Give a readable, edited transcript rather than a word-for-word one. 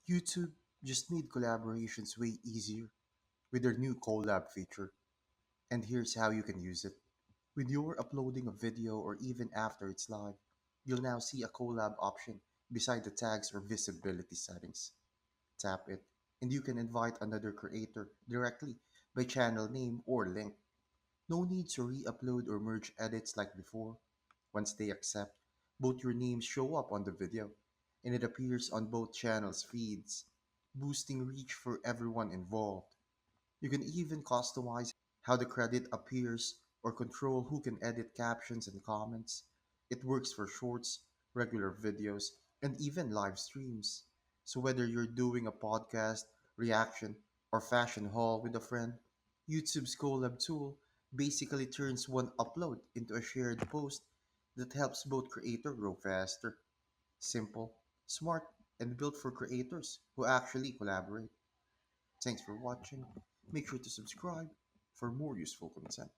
YouTube just made collaborations way easier with their new collab feature, and here's how you can use it. When you're uploading a video or even after it's live, you'll now see a collab option beside the tags or visibility settings. Tap it, and you can invite another creator directly by channel name or link. No need to re upload or merge edits like before. Once they accept, both your names show up on the video, and it appears on both channels' feeds, boosting reach for everyone involved. You can even customize how the credit appears or control who can edit captions and comments. It works for shorts, regular videos, and even live streams. So whether you're doing a podcast, reaction, or fashion haul with a friend, YouTube's Collab tool basically turns one upload into a shared post that helps both creators grow faster. Simple, smart, and built for creators who actually collaborate. Thanks for watching. Make sure to subscribe for more useful content.